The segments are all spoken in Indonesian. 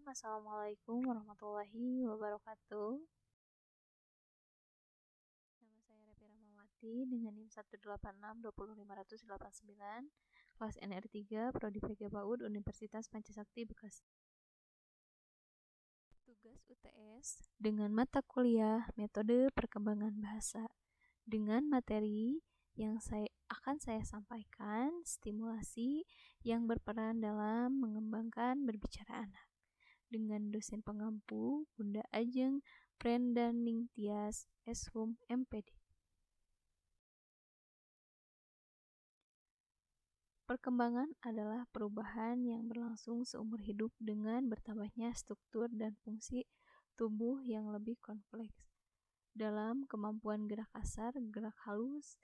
Assalamualaikum warahmatullahi wabarakatuh. Nama saya Repi Rahmawati dengan NIM 186205889, kelas NR3, Prodi PG PAUD, Universitas Pancasakti Bekasi. Tugas UTS dengan mata kuliah Metode Perkembangan Bahasa. Dengan materi yang akan saya sampaikan, stimulasi yang berperan dalam mengembangkan berbicara anak. Dengan dosen pengampu Bunda Ajeng Prendaning Tias Eshum MPD. Perkembangan adalah perubahan yang berlangsung seumur hidup dengan bertambahnya struktur dan fungsi tubuh yang lebih kompleks dalam kemampuan gerak kasar, gerak halus,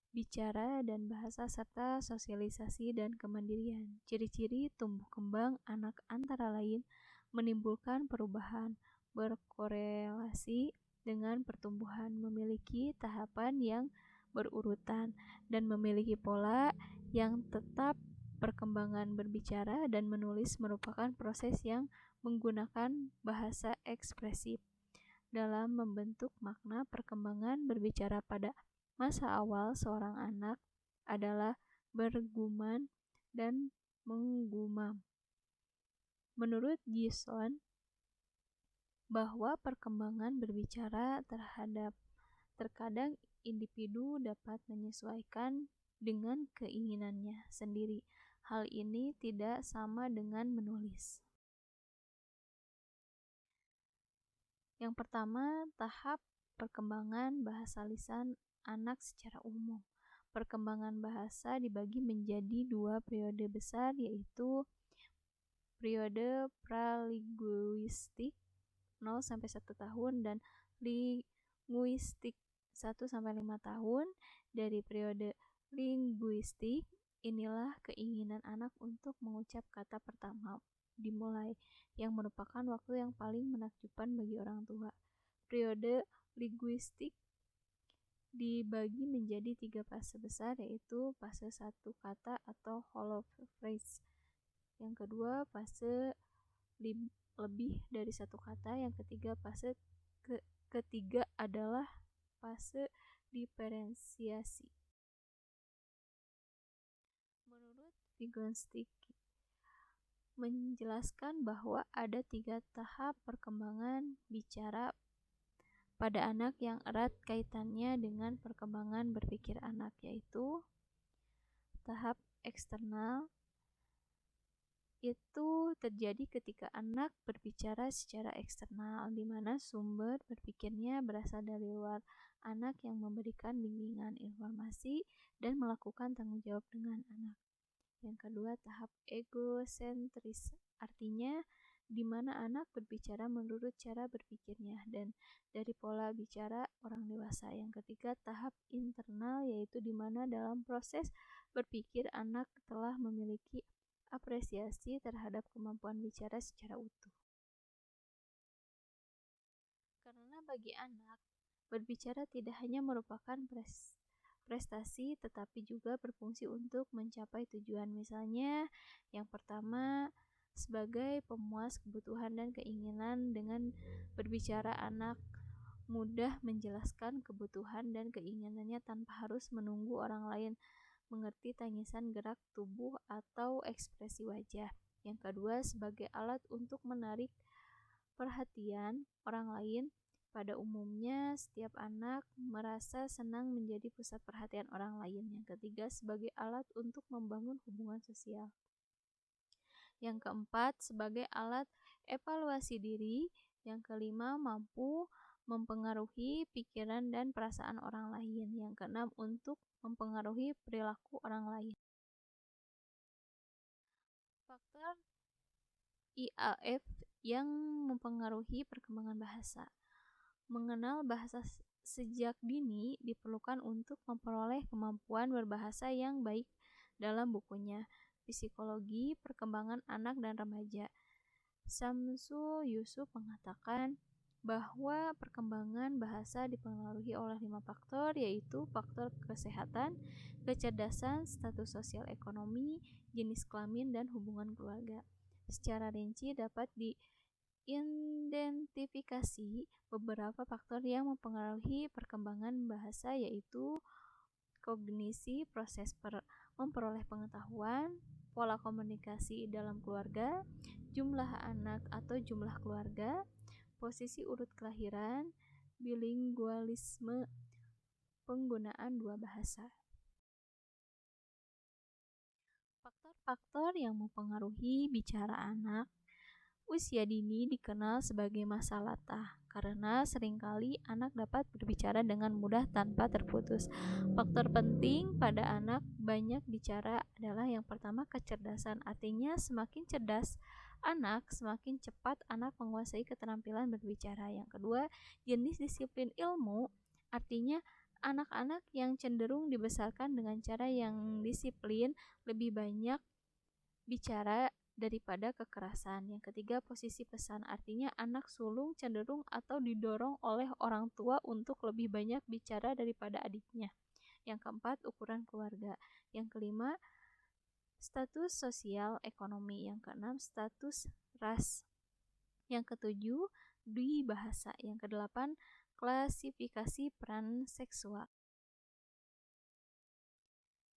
bicara dan bahasa serta sosialisasi dan kemandirian. Ciri-ciri tumbuh kembang anak antara lain menimbulkan perubahan berkorelasi dengan pertumbuhan, memiliki tahapan yang berurutan dan memiliki pola yang tetap. Perkembangan berbicara dan menulis merupakan proses yang menggunakan bahasa ekspresif dalam membentuk makna. Perkembangan berbicara pada masa awal seorang anak adalah bergumam dan menggumam. Menurut Gison, bahwa perkembangan berbicara terkadang individu dapat menyesuaikan dengan keinginannya sendiri. Hal ini tidak sama dengan menulis. Yang pertama, tahap perkembangan bahasa lisan anak secara umum. Perkembangan bahasa dibagi menjadi dua periode besar, yaitu periode pralinguistik 0-1 tahun dan linguistik 1-5 tahun. Dari periode linguistik, inilah keinginan anak untuk mengucap kata pertama dimulai, yang merupakan waktu yang paling menakjubkan bagi orang tua. Periode linguistik dibagi menjadi 3 fase besar, yaitu fase 1 kata atau whole phrase. Yang kedua, fase lebih dari 1 kata. Yang ketiga, fase ketiga adalah fase diferensiasi. Menurut Vygotsky, menjelaskan bahwa ada 3 tahap perkembangan bicara pada anak yang erat kaitannya dengan perkembangan berpikir anak, yaitu tahap eksternal. Itu terjadi ketika anak berbicara secara eksternal, di mana sumber berpikirnya berasal dari luar. Anak yang memberikan bimbingan, informasi, dan melakukan tanggung jawab dengan anak. Yang kedua, tahap egosentris, artinya di mana anak berbicara menurut cara berpikirnya dan dari pola bicara orang dewasa. Yang ketiga, tahap internal, yaitu di mana dalam proses berpikir anak telah memiliki apresiasi terhadap kemampuan bicara secara utuh. Karena bagi anak, berbicara tidak hanya merupakan prestasi, tetapi juga berfungsi untuk mencapai tujuan. Misalnya, yang pertama, sebagai pemuas kebutuhan dan keinginan. Dengan berbicara, anak mudah menjelaskan kebutuhan dan keinginannya tanpa harus menunggu orang lain mengerti tangisan, gerak tubuh, atau ekspresi wajah. Yang kedua, sebagai alat untuk menarik perhatian orang lain. Pada umumnya, setiap anak merasa senang menjadi pusat perhatian orang lain. Yang ketiga, sebagai alat untuk membangun hubungan sosial. Yang keempat, sebagai alat evaluasi diri. Yang kelima, mampu mempengaruhi pikiran dan perasaan orang lain. Yang keenam, untuk mempengaruhi perilaku orang lain. Faktor IAF yang mempengaruhi perkembangan bahasa. Mengenal bahasa sejak dini diperlukan untuk memperoleh kemampuan berbahasa yang baik. Dalam bukunya Psikologi Perkembangan Anak dan Remaja, Samsul Yusuf mengatakan bahwa perkembangan bahasa dipengaruhi oleh 5 faktor, yaitu faktor kesehatan, kecerdasan, status sosial ekonomi, jenis kelamin, dan hubungan keluarga. Secara rinci dapat Identifikasi beberapa faktor yang mempengaruhi perkembangan bahasa, yaitu kognisi, proses memperoleh pengetahuan, pola komunikasi dalam keluarga, jumlah anak atau jumlah keluarga, posisi urut kelahiran, bilingualisme, penggunaan dua bahasa. Faktor-faktor yang mempengaruhi bicara anak usia dini dikenal sebagai masa latah karena seringkali anak dapat berbicara dengan mudah tanpa terputus. Faktor penting pada anak banyak bicara adalah yang pertama, kecerdasan. Artinya semakin cerdas anak, semakin cepat anak menguasai keterampilan berbicara. Yang kedua, jenis disiplin ilmu. Artinya anak-anak yang cenderung dibesarkan dengan cara yang disiplin lebih banyak bicara daripada kekerasan. Yang ketiga, posisi pesan. Artinya anak sulung cenderung atau didorong oleh orang tua untuk lebih banyak bicara daripada adiknya. Yang keempat, ukuran keluarga. Yang kelima, status sosial ekonomi. Yang keenam, status ras. Yang ketujuh, bahasa. Yang kedelapan, klasifikasi peran seksual.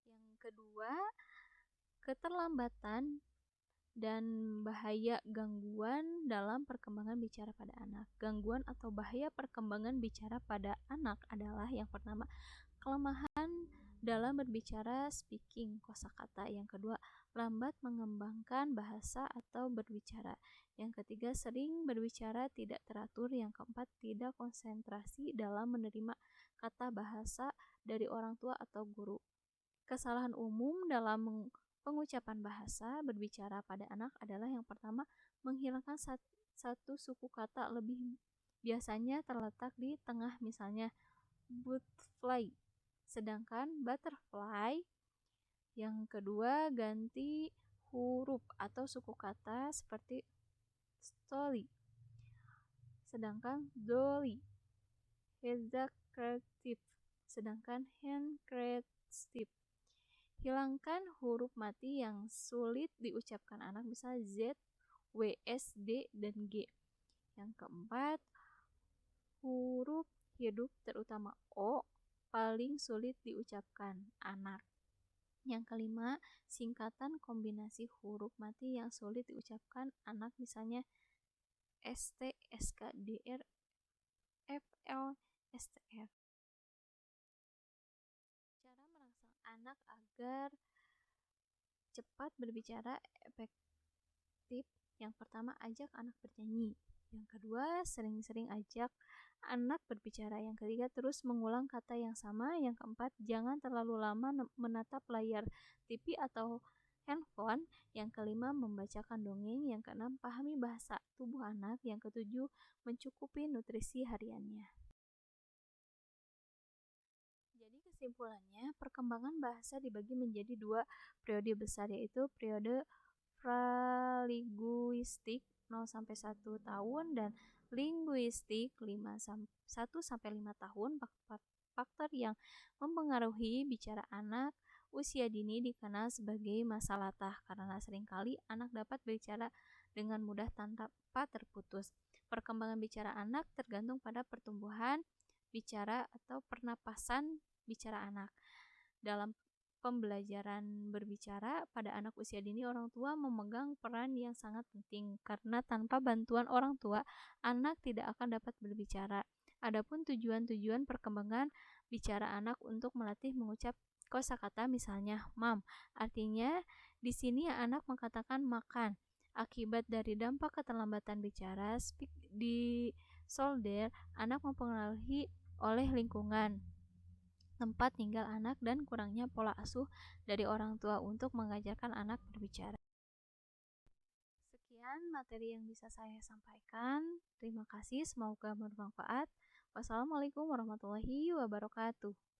Yang kedua, keterlambatan dan bahaya gangguan dalam perkembangan bicara pada anak. Gangguan atau bahaya perkembangan bicara pada anak adalah yang pertama, kelemahan dalam berbicara speaking kosakata. Yang kedua, lambat mengembangkan bahasa atau berbicara. Yang ketiga, sering berbicara tidak teratur. Yang keempat, tidak konsentrasi dalam menerima kata bahasa dari orang tua atau guru. Kesalahan umum dalam pengucapan bahasa berbicara pada anak adalah yang pertama, menghilangkan satu suku kata lebih biasanya terletak di tengah, misalnya butterfly sedangkan butterfly. Yang kedua, ganti huruf atau suku kata seperti story sedangkan dolly, executive sedangkan handkerchief. Hilangkan huruf mati yang sulit diucapkan anak, misalnya Z, W, S, D, dan G. Yang keempat, huruf hidup terutama O paling sulit diucapkan anak. Yang kelima, singkatan kombinasi huruf mati yang sulit diucapkan anak, misalnya ST, SK, DR, FL, STF. Cara merangsang anak agar cepat berbicara efektif. Yang pertama, ajak anak bernyanyi. Yang kedua, sering-sering ajak anak berbicara. Yang ketiga, terus mengulang kata yang sama. Yang keempat, jangan terlalu lama menatap layar TV atau handphone. Yang kelima, membacakan dongeng. Yang keenam, pahami bahasa tubuh anak. Yang ketujuh, mencukupi nutrisi hariannya. Jadi kesimpulannya, perkembangan bahasa dibagi menjadi dua periode besar, yaitu periode pralinguistik 0-1 tahun dan linguistik 1-5 tahun. Faktor yang mempengaruhi bicara anak usia dini dikenal sebagai masa latah karena seringkali anak dapat berbicara dengan mudah tanpa terputus. Perkembangan bicara anak tergantung pada pertumbuhan bicara atau pernapasan bicara anak. Dalam pembelajaran berbicara pada anak usia dini, orang tua memegang peran yang sangat penting karena tanpa bantuan orang tua, anak tidak akan dapat berbicara. Adapun tujuan-tujuan perkembangan bicara anak untuk melatih mengucap kosakata, misalnya mam, artinya di sini anak mengatakan makan. Akibat dari dampak keterlambatan bicara disorder, anak mempengaruhi oleh lingkungan tempat tinggal anak dan kurangnya pola asuh dari orang tua untuk mengajarkan anak berbicara. Sekian materi yang bisa saya sampaikan. Terima kasih, semoga bermanfaat. Wassalamualaikum warahmatullahi wabarakatuh.